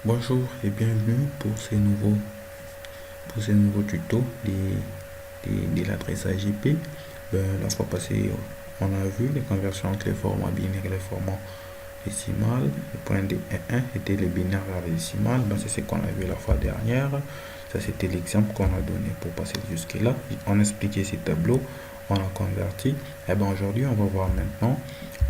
Bonjour et bienvenue pour ces nouveaux tutos de l'adressage IP. La fois passée, on a vu les conversions entre les formats binaires et les formats décimales. Le point de 1 était les binaires vers les décimales. C'est ce qu'on a vu la fois dernière. Ça, c'était l'exemple qu'on a donné pour passer jusque-là. On a expliqué ces tableaux, on a converti. Et aujourd'hui, on va voir maintenant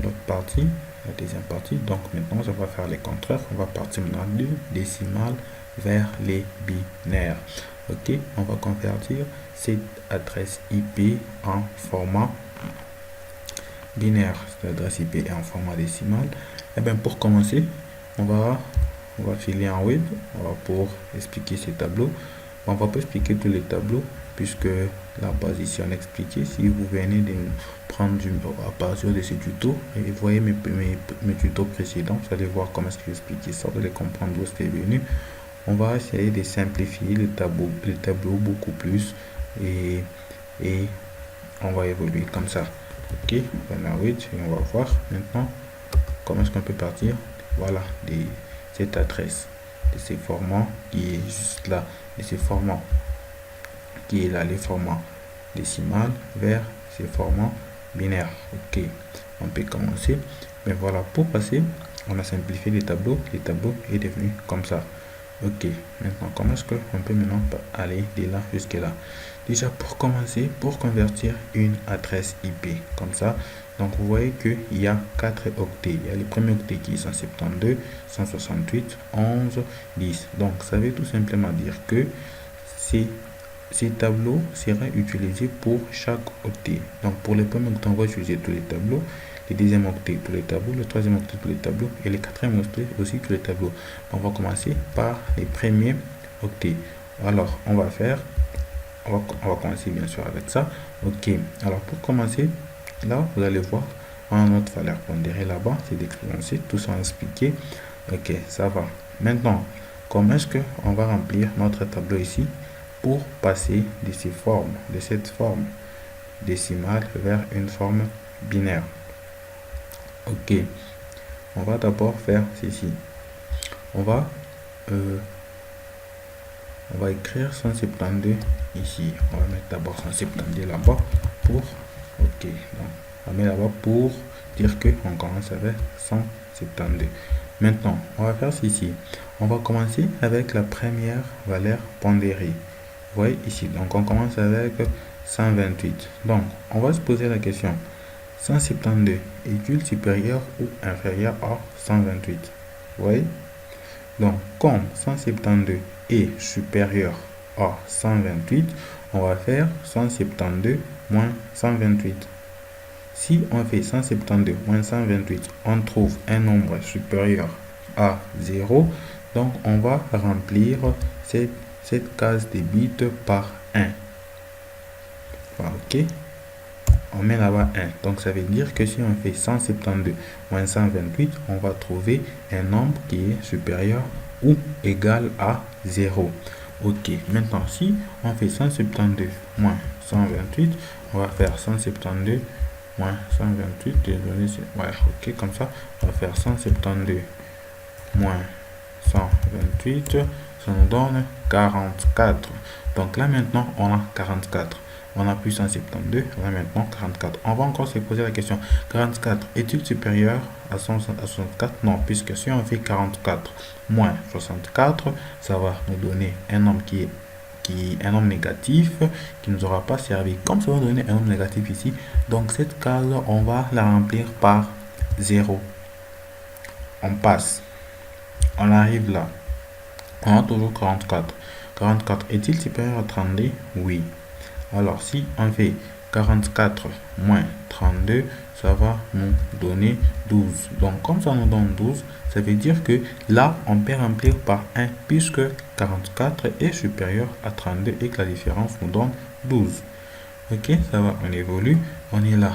l'autre partie, la deuxième partie. Donc maintenant, ça va faire les contraires. On va partir maintenant du décimal vers les binaires. Ok, on va convertir cette adresse IP en format binaire. L'adresse IP est en format décimal. Pour commencer, on va filer en web. Pour expliquer ces tableaux. On va pas expliquer tous les tableaux puisque la base ici on a expliqué. Si vous venez de prendre à partir de ce tuto et voyez mes tutos précédents, vous allez voir comment est-ce que j'explique ça, vous allez comprendre d'où c'est venu. On va essayer de simplifier le tableau beaucoup plus et on va évoluer comme ça. Ok, voilà, oui, on va voir maintenant comment est-ce qu'on peut partir, voilà, de cette adresse, de ces formats qui est juste là, de ces formats qui est là, les formats décimal vers ces formats binaires. Ok, on peut commencer. Mais voilà, pour passer, on a simplifié les tableaux. Les tableaux est devenu comme ça. Ok, maintenant, comment est-ce qu'on peut maintenant aller de là jusqu'à là? Déjà, pour commencer, pour convertir une adresse IP comme ça, donc vous voyez qu'il y a 4 octets. Il y a le premier octet qui est 172, 168, 11, 10. Donc, ça veut tout simplement dire que ces tableaux seraient utilisés pour chaque octet. Donc, pour le premier octet, on va utiliser tous les tableaux. Le deuxième octet, tous les tableaux. Le troisième octet, tous les tableaux. Et le quatrième octet, aussi tous les tableaux. On va commencer par les premiers octets. Alors, on va commencer bien sûr avec ça. Ok. Alors, pour commencer, là, vous allez voir, on a notre valeur pondérée là-bas. C'est d'expériencer, tout ça expliqué. Ok, ça va. Maintenant, comment est-ce qu'on va remplir notre tableau ici pour passer de cette forme décimale vers une forme binaire? Ok, on va d'abord faire ceci. On va écrire 172 ici. On va mettre d'abord 172 là-bas pour ok, donc on va mettre là-bas pour dire que on commence avec 172. Maintenant, on va faire ceci. On va commencer avec la première valeur pondérée. Vous voyez ici, donc on commence avec 128. Donc, on va se poser la question, 172 est-il supérieur ou inférieur à 128? Vous voyez? Donc, comme 172 est supérieur à 128, on va faire 172 moins 128. Si on fait 172 moins 128, on trouve un nombre supérieur à 0. Donc, on va remplir cette case de bits par 1. Voilà, ok. On met là-bas 1. Donc, ça veut dire que si on fait 172 moins 128, on va trouver un nombre qui est supérieur ou égal à 0. Ok. Maintenant, si on fait 172 moins 128, on va faire 172 moins 128. Désolé, ouais, ok, comme ça, on va faire 172 moins 128, ça nous donne 44. Donc là maintenant on a 44. On a plus 172, on a maintenant 44. On va encore se poser la question, 44 est-il supérieur à 64? Non, puisque si on fait 44 moins 64, ça va nous donner un nombre qui est un nombre négatif qui ne nous aura pas servi. Comme ça va donner un nombre négatif ici, donc cette case on va la remplir par 0. On passe, on arrive là, on a toujours 44. 44 est-il supérieur à 32? Oui. Alors si on fait 44 moins 32, ça va nous donner 12. Donc comme ça nous donne 12, ça veut dire que là on peut remplir par 1 puisque 44 est supérieur à 32 et que la différence nous donne 12. Ok, ça va, on évolue, on est là,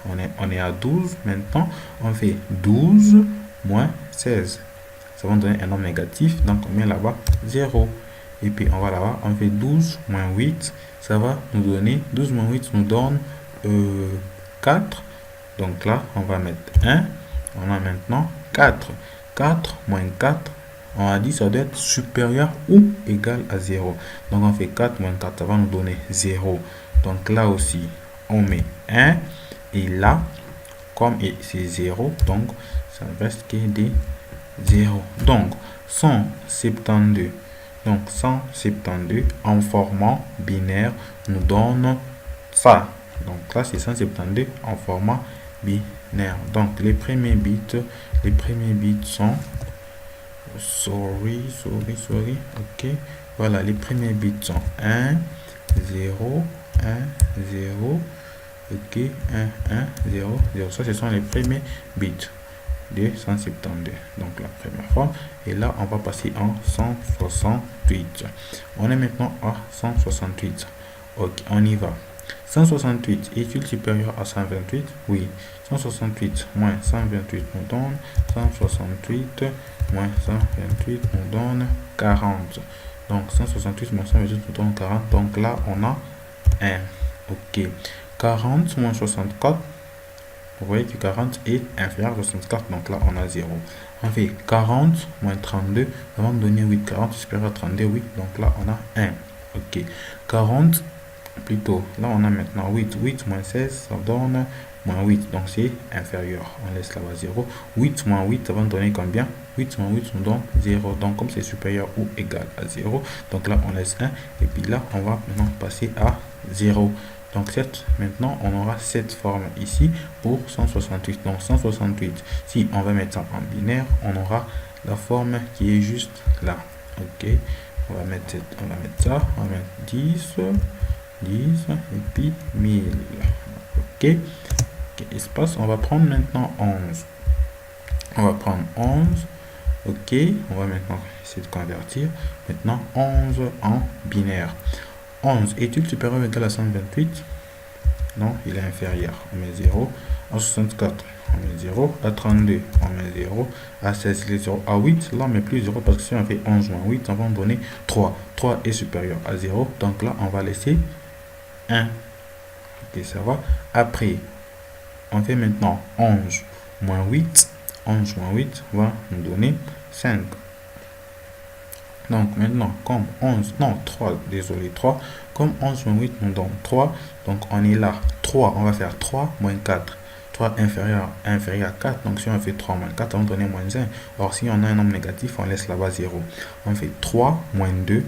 on est à 12. Maintenant on fait 12 moins 16. Ça va nous donner un nombre négatif, donc on met là-bas 0. Et puis on va là-bas, on fait 12 moins 8, ça va nous donner, 12 moins 8 nous donne 4. Donc là, on va mettre 1, on a maintenant 4. 4 moins 4, On a dit ça doit être supérieur ou égal à 0. Donc on fait 4 moins 4, ça va nous donner 0. Donc là aussi, on met 1. Et là, comme c'est 0, donc ça reste que des 0. Donc 172. Donc 172 en format binaire nous donne ça. Donc là, c'est 172 en format binaire. Donc les premiers bits sont ok, voilà, les premiers bits sont 1 0 1 0, ok, 1 1 0 0. Ça, ce sont les premiers bits de 172. Donc la première forme. Et là, on va passer en 168. On est maintenant à 168. Ok, on y va. 168 est-il supérieur à 128? Oui. 168 moins 128 nous donne 168 moins 128 nous donne 40. Donc 168 moins 128 nous donne 40. Donc là, on a 1. Ok. 40 moins 64. Vous voyez que 40 est inférieur à 64. Donc là, on a 0. On fait 40 moins 32. Ça va nous donner 8. 40 supérieur à 32. Oui. Donc là, on a 1. Ok. 40 plutôt. Là, on a maintenant 8. 8 moins 16, ça donne moins 8. Donc, c'est inférieur. On laisse là-bas 0. 8 moins 8, ça va nous donner combien? 8 moins 8 nous donne 0. Donc, comme c'est supérieur ou égal à 0, donc là, on laisse 1. Et puis là, on va maintenant passer à 0. Donc, maintenant, on aura cette forme ici pour 168. Donc, 168, si on va mettre ça en binaire, on aura la forme qui est juste là. OK. On va mettre ça. On va mettre 10 et puis 1000. Ok. Espace. On va prendre maintenant 11. On va prendre 11. Ok. On va maintenant essayer de convertir. Maintenant 11 en binaire. 11 est-il supérieur ou égal à 128? Non, il est inférieur. On met 0. À 64, on met 0. À 32, on met 0. À 16, il est 0. À 8, là, on met plus 0 parce que si on fait 11 moins 8, on va nous donner 3. 3 est supérieur à 0. Donc là, on va laisser 1. Ok, ça va. Après, on fait maintenant 11 moins 8. 11 moins 8 va nous donner 5. Donc maintenant, comme 11, non, 3, désolé, 3. Comme 11 moins 8 nous donne 3. Donc on est là. 3, on va faire 3 moins 4. 3 inférieur à 4. Donc si on fait 3 moins 4, on va donner moins 1. Or, si on a un nombre négatif, on laisse là-bas 0. On fait 3 moins 2.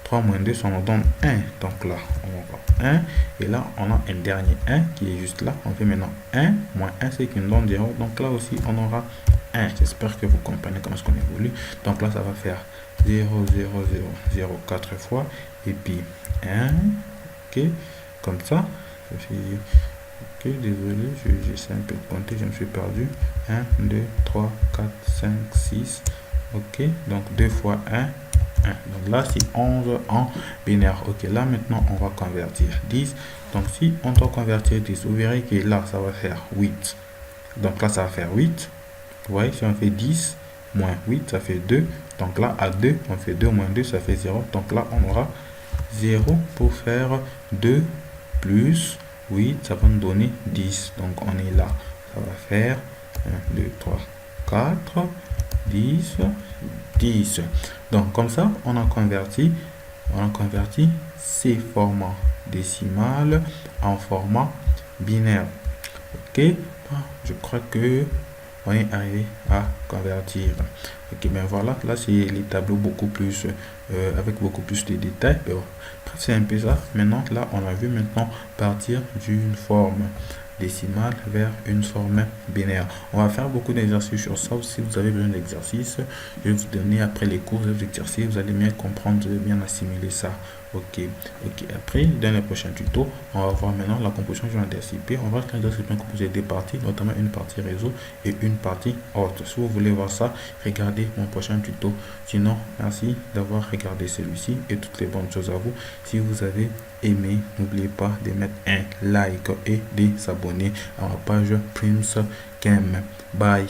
3 moins 2, ça nous donne 1. Donc là, on va 1. Et là, on a un dernier 1 qui est juste là. On fait maintenant 1 moins 1, c'est qui nous donne 0. Donc là aussi, on aura 1. J'espère que vous comprenez comment est-ce qu'on évolue. Donc là, ça va faire 0, 0, 0, 0, 4 fois. Et puis 1. Ok. Comme ça. Ok, désolé, j'essaie un peu de compter, je me suis perdu. 1, 2, 3, 4, 5, 6. Ok. Donc 2 fois 1. 1. Donc là, c'est 11 en binaire. Ok, là, maintenant, on va convertir 10. Donc, si on doit convertir 10, vous verrez que là, ça va faire 8. Donc là, ça va faire 8. Vous voyez, si on fait 10 moins 8, ça fait 2. Donc là, à 2, on fait 2 moins 2, ça fait 0. Donc là, on aura 0 pour faire 2 plus 8, ça va nous donner 10. Donc, on est là. Ça va faire 1, 2, 3, 4, 10, 10. Donc, comme ça, on a converti ces formats décimales en format binaire. Ok, je crois que on est arrivé à convertir. Ok, ben voilà, là c'est les tableaux beaucoup plus avec beaucoup plus de détails. Bref, c'est un peu ça. Maintenant, là, on a vu maintenant partir d'une forme décimale vers une forme binaire. On va faire beaucoup d'exercices sur ça. Si vous avez besoin d'exercices, je vais vous donner après les cours d'exercices. Vous allez bien comprendre, vous allez bien assimiler ça. Ok. Après, dans les prochains tutos, on va voir maintenant la composition du DSCP. On va voir que le DSCP est composé de deux parties, notamment une partie réseau et une partie haute. Si vous voulez voir ça, regardez mon prochain tuto. Sinon, merci d'avoir regardé celui-ci et toutes les bonnes choses à vous. Si vous avez aimé, n'oubliez pas de mettre un like et de s'abonner à ma page Prince Game. Bye.